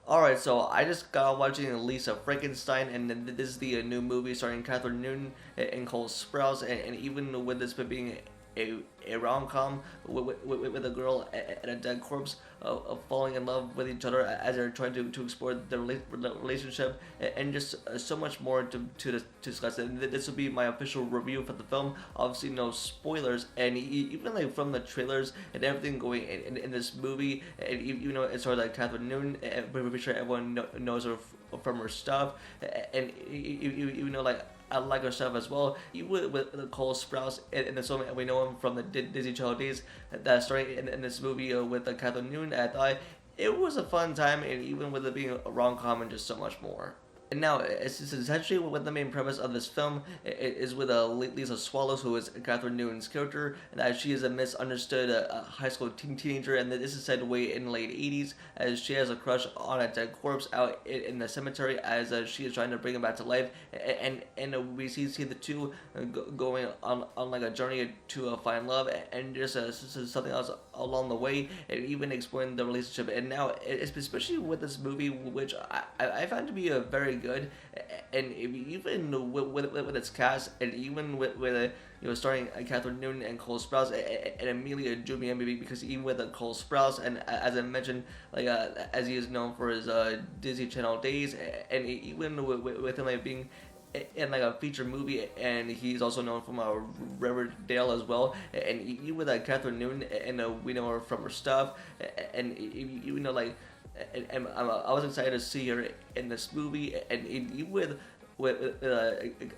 Alright, so I just got watching Lisa Frankenstein, and then this is the new movie starring Kathryn and Cole Sprouse, and even with this being a rom-com with a girl and a dead corpse of falling in love with each other as they're trying to explore their relationship, and just so much more to discuss. And this will be my official review for the film. Obviously, no spoilers, and even like from the trailers and everything going in this movie, and you know it's sort of like Kathryn Newton, and pretty sure everyone knows her from her stuff, and you know like I like her stuff as well. Even with Cole Sprouse in this film, and we know him from the Disney Channel days. That starting in this movie with Kathryn Newton, I thought it was a fun time, and even with it being a rom-com and just so much more. And now, it's essentially what the main premise of this film is with Lisa Swallows, who is Kathryn Newton's character, and that she is a misunderstood high school teenager, and that this is set way in the late 80s, as she has a crush on a dead corpse out in the cemetery, as she is trying to bring him back to life, and we see the two going on like a journey to find love, and just something else along the way, and even exploring the relationship. And now, especially with this movie, which I found to be a very good, and even with its cast, and even with starring Kathryn Newton and Cole Sprouse and Amelia Jumian, maybe because even with Cole Sprouse, and as I mentioned, like as he is known for his Disney Channel days, and even with him like being in like a feature movie, and he's also known from Riverdale as well, and even with Kathryn Newton, and we know her from her stuff, and you know like. And I was excited to see her in this movie, and even with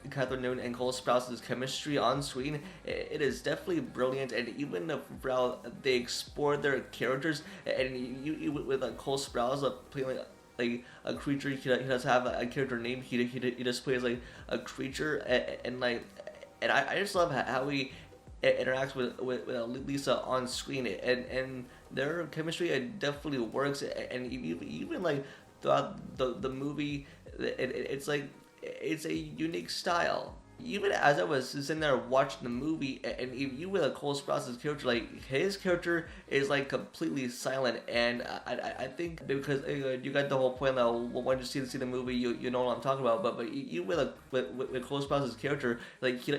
Kathryn Newton and Cole Sprouse's chemistry on screen, it is definitely brilliant. And even for how they explore their characters, and you with Cole Sprouse playing like a creature, he does have a character name. He just plays like a creature, and like, and I just love how he interacts with Lisa on screen, and their chemistry definitely works, and even like throughout the movie, it's like it's a unique style. Even as I was sitting there watching the movie, and you with Cole Sprouse's character, like his character is like completely silent, and I think because you got the whole point that when you see the movie, you know what I'm talking about. But you with Cole Sprouse's character, like he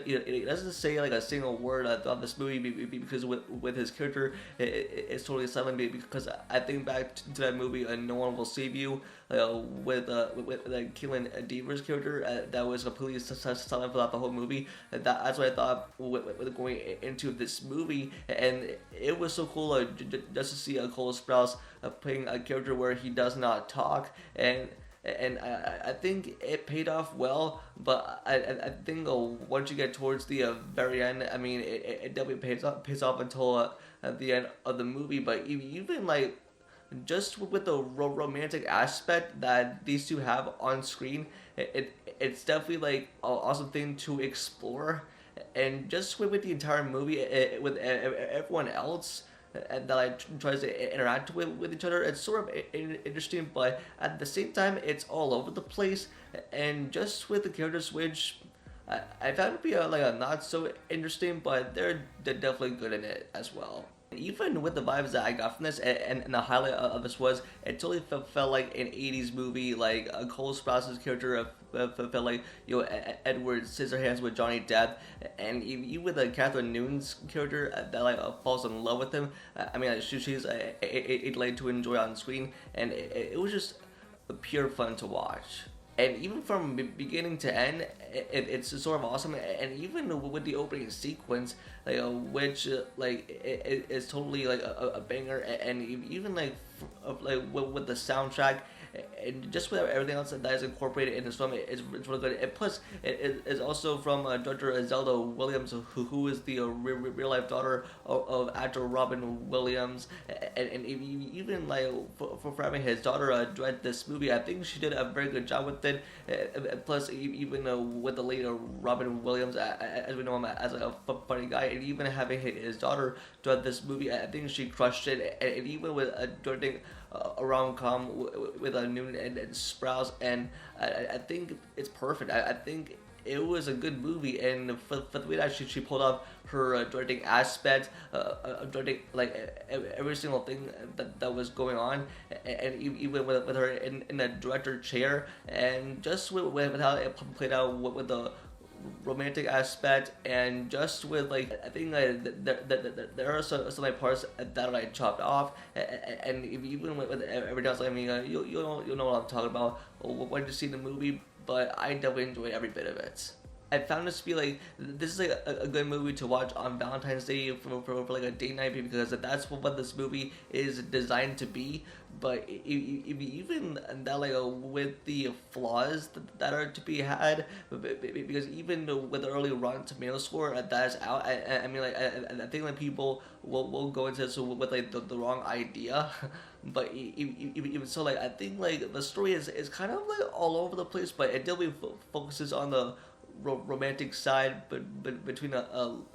doesn't say like a single word throughout this movie, because with his character, it's totally silent. Because I think back to that movie, No One Will Save You, with Keelan Dever's character, that was completely silent for the whole movie. That's what I thought with going into this movie, and it was so cool just to see Cole Sprouse playing a character where he does not talk, and I think it paid off well. But I think once you get towards the very end, I mean it definitely pays off until at the end of the movie. But even like just with the romantic aspect that these two have on screen, it's definitely like an awesome thing to explore. And just with the entire movie, with everyone else that like tries to interact with each other, it's sort of interesting, but at the same time, it's all over the place. And just with the character switch, I found it to be like a not so interesting, but they're definitely good in it as well. Even with the vibes that I got from this, and the highlight of this was, it totally felt like an 80s movie, like Cole Sprouse's character felt like, Edward Scissorhands with Johnny Depp, and even with Kathryn Newton's character that like falls in love with him. I mean, she's a delight to enjoy on screen, and it was just pure fun to watch. And even from beginning to end, it's sort of awesome. And even with the opening sequence, like which like it is totally like a banger. And even like with the soundtrack, and just with everything else that is incorporated in this film, it's really good. And plus, it is also from director Zelda Williams, who is the real life daughter of actor Robin Williams, and even like for having his daughter direct this movie, I think she did a very good job with it. Plus, even with the later Robin Williams, as we know him as a funny guy, and even having his daughter direct this movie, I think she crushed it. And even with directing a rom-com with Newton and Sprouse, and I think it's perfect. I think it was a good movie, and for the way that she pulled off her directing aspect, directing like every single thing that was going on, and even with her in the director chair, and just with how it played out with the romantic aspect, and just with like I think there are some like parts that I chopped off, and even with everything else, I mean you know what I'm talking about when you see the movie, but I definitely enjoyed every bit of it. I found this to be like this is like a good movie to watch on Valentine's Day for like a date night, because that's what this movie is designed to be. But even that like with the flaws that are to be had, because even with the early Rotten Tomato score that's out, I mean like I think like people will go into this with like the wrong idea. But even so, like I think like the story is kind of like all over the place, but it definitely focuses on the romantic side, but between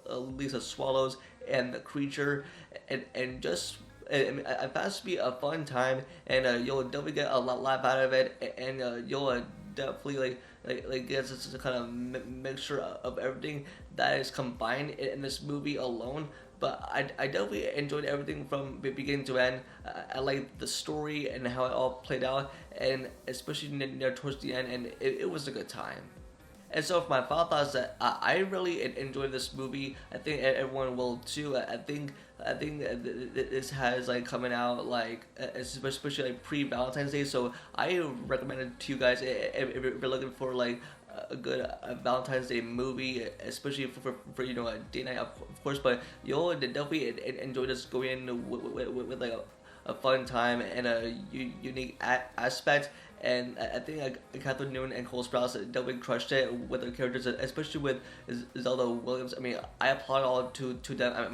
Lisa Swallows and the creature, and just I mean, I found it to be a fun time, and you'll definitely get a lot laugh out of it, and you'll definitely like get this kind of mixture of everything that is combined in this movie alone. But I definitely enjoyed everything from beginning to end. I like the story and how it all played out, and especially near towards the end, and it was a good time. And so for my final thoughts, that I really enjoyed this movie. I think everyone will too. I think this has like coming out like especially like pre-Valentine's Day. So I recommend it to you guys if you're looking for like a good Valentine's Day movie, especially for you know a date night of course. But you'll definitely enjoy this going in with like a fun time and a unique aspect. And I think Kathryn Newton and Cole Sprouse definitely crushed it with their characters, especially with Zelda Williams. I mean, I applaud all to them. I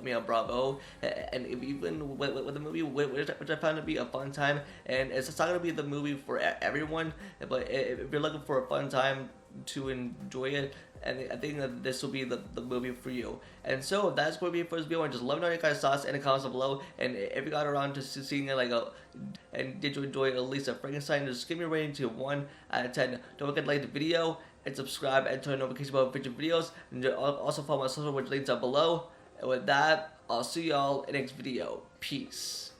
mean, bravo. And even with the movie, which I found to be a fun time, and it's not gonna be the movie for everyone, but if you're looking for a fun time to enjoy it, and I think that this will be the movie for you. And so that's going to be it for this video. And just let me know your guys' thoughts in the comments below. And if you got around to seeing it, like and did you enjoy at least a Frankenstein, just give me a rating to 1 out of 10. Don't forget to like the video and subscribe and turn notifications about future videos. And also follow my social media links down below. And with that, I'll see y'all in the next video. Peace.